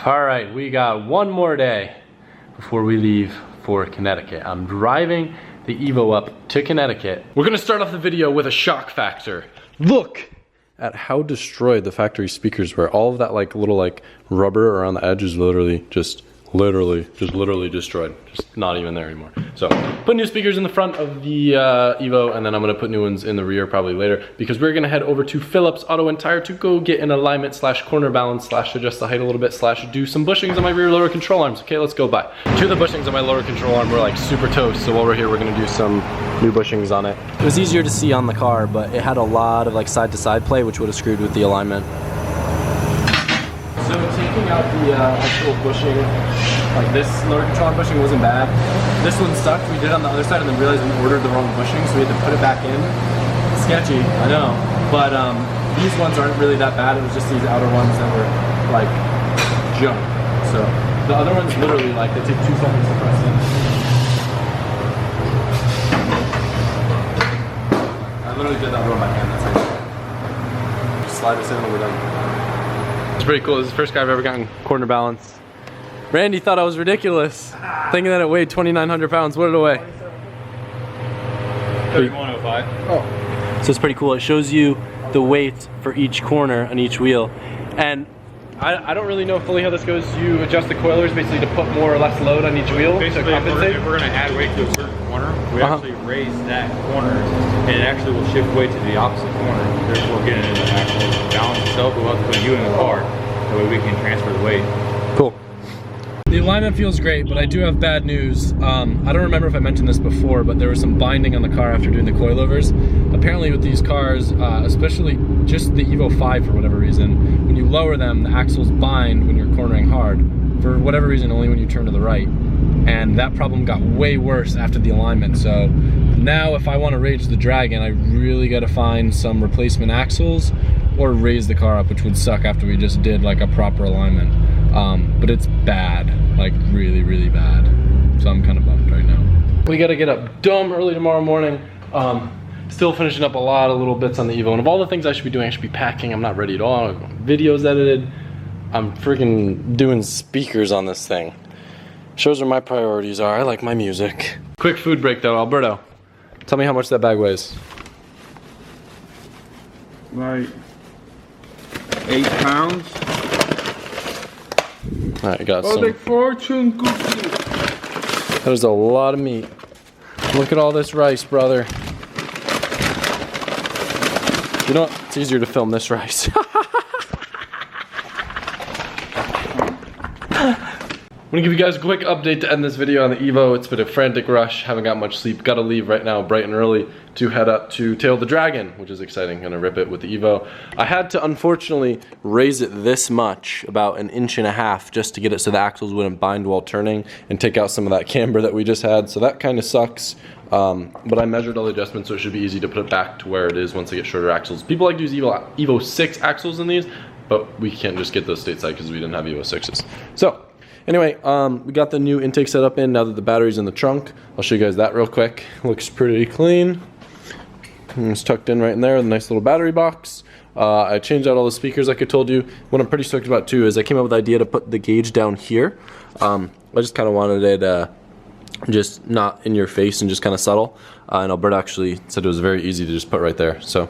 All right, we got one more day before we leave for Connecticut. I'm driving the Evo up to Connecticut. We're gonna start off the video with a shock factor. Look at how destroyed the factory speakers were. All of that like little like rubber around the edge is literally destroyed. Just not even there anymore. So put new speakers in the front of the Evo, and then I'm gonna put new ones in the rear probably later, because we're gonna head over to Phillips Auto and Tire to go get an alignment slash corner balance slash adjust the height a little bit slash do some bushings on my rear lower control arms. Okay, let's go by. Two of the bushings on my lower control arm were like super toast, so while we're here we're gonna do some new bushings on it. It was easier to see on the car, but it had a lot of like side to side play, which would have screwed with the alignment. So taking out the actual bushing, like this lower control arm bushing wasn't bad. This one sucked. We did it on the other side and then realized we ordered the wrong bushing, so we had to put it back in. Sketchy, I know. But these ones aren't really that bad. It was just these outer ones that were like junk. So the other ones literally like they take 2 seconds to press in. I literally did that with my hand. That's how you do it. Just slide this in and we're done. It's pretty cool. This is the first guy I've ever gotten corner balance. Randy thought I was ridiculous, thinking that it weighed 2,900 pounds. What did it weigh? 3105. Oh. So it's pretty cool. It shows you the weight for each corner on each wheel. And I don't really know fully how this goes. You adjust the coilers basically to put more or less load on each wheel Basically, to compensate? if we're going to add weight to a certain corner, we actually raise that corner, and it actually will shift weight to the opposite corner. Therefore, getting in the actual balance itself, we'll have to put you in the car. That way we can transfer the weight. Cool. The alignment feels great, but I do have bad news. I don't remember if I mentioned this before, but there was some binding on the car after doing the coilovers. Apparently with these cars, especially just the Evo 5 for whatever reason, when you lower them, the axles bind when you're cornering hard. For whatever reason, only when you turn to the right. And that problem got way worse after the alignment. So now if I want to rage the Dragon, I really got to find some replacement axles or raise the car up, which would suck after we just did like a proper alignment. But it's bad, like really, really bad. So I'm kind of bummed right now. We gotta get up dumb early tomorrow morning. Still finishing up a lot of little bits on the Evo. And of all the things I should be doing, I should be packing. I'm not ready at all. Videos edited. I'm freaking doing speakers on this thing. Shows where my priorities are. I like my music. Quick food break though, Alberto. Tell me how much that bag weighs. Like 8 pounds. All right, got Oh, some. the fortune cookie. That is a lot of meat. Look at all this rice, brother. You know what? It's easier to film this rice. I'm gonna give you guys a quick update to end this video on the Evo. It's been a frantic rush, haven't got much sleep. Gotta leave right now bright and early to head up to Tail the Dragon, which is exciting. Gonna rip it with the Evo. I had to unfortunately raise it this much, about 1.5 inches, just to get it so the axles wouldn't bind while turning and take out some of that camber that we just had. So that kind of sucks. But I measured all the adjustments, so it should be easy to put it back to where it is once I get shorter axles. People like to use Evo 6 axles in these, but we can't just get those stateside because we didn't have Evo 6s. So anyway, we got the new intake setup in now that the battery's in the trunk. I'll show you guys that real quick. Looks pretty clean. It's tucked in right in there with a nice little battery box. I changed out all the speakers like I told you. What I'm pretty stoked about too is I came up with the idea to put the gauge down here. I just kind of wanted it just not in your face and just kind of subtle. And Alberto actually said it was very easy to just put right there. So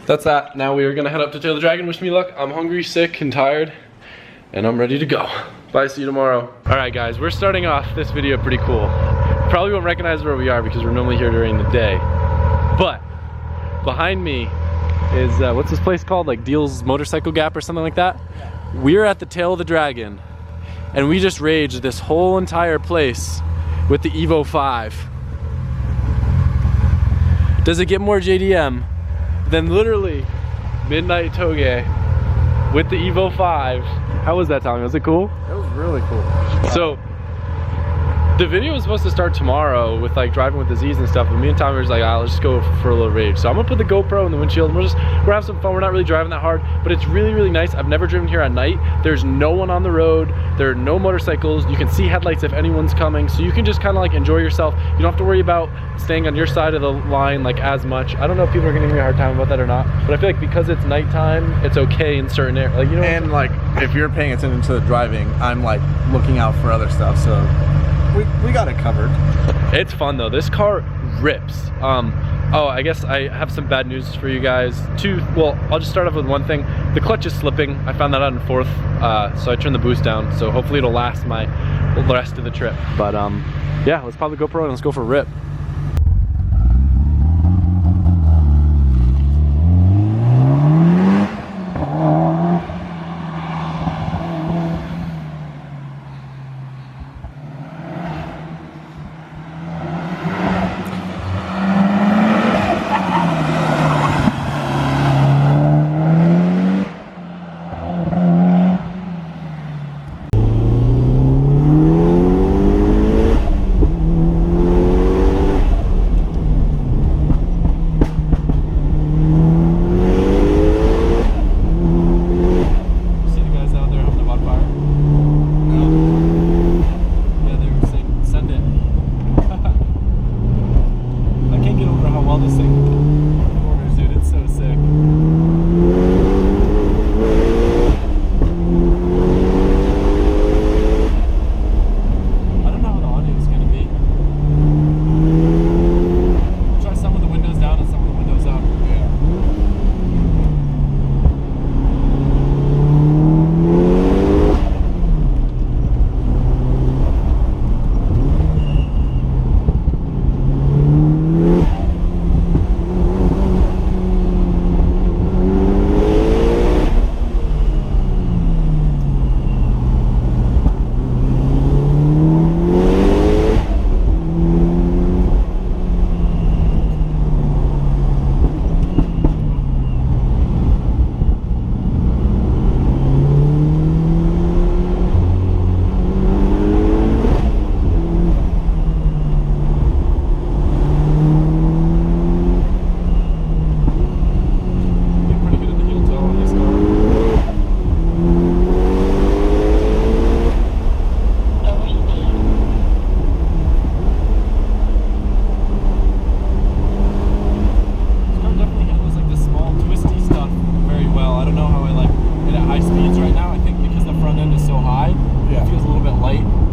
that's that. Now we are gonna head up to Tail the Dragon. Wish me luck. I'm hungry, sick, and tired, and I'm ready to go. Bye, see you tomorrow. All right guys, we're starting off this video pretty cool. Probably won't recognize where we are because we're normally here during the day. But behind me is, what's this place called? Like Deal's Motorcycle Gap or something like that? We're at the Tail of the Dragon, and we just raged this whole entire place with the Evo 5. Does it get more JDM than literally Midnight Touge with the Evo 5? How was that, Tommy? Was it cool? That was really cool. So The video was supposed to start tomorrow with like driving with Aziz and stuff, but me and Tommy was like, ah, let's just go for a little rage. So I'm gonna put the GoPro in the windshield and we're gonna have some fun. We're not really driving that hard, but it's really, really nice. I've never driven here at night. There's no one on the road. There are no motorcycles. You can see headlights if anyone's coming. So you can just kind of like enjoy yourself. You don't have to worry about staying on your side of the line like as much. I don't know if people are gonna give me a hard time about that or not, but I feel like because it's nighttime, it's okay in certain areas. Like, you know, and like if you're paying attention to the driving, I'm like looking out for other stuff, so we got it covered. It's fun though. This car rips. Oh, I guess I have some bad news for you guys. Well, I'll just start off with one thing. The clutch is slipping. I found that out in fourth, so I turned the boost down. So hopefully it'll last the rest of the trip. But yeah, let's pop the GoPro and let's go for a rip. High speeds right now, I think because the front end is so high, it feels a little bit light.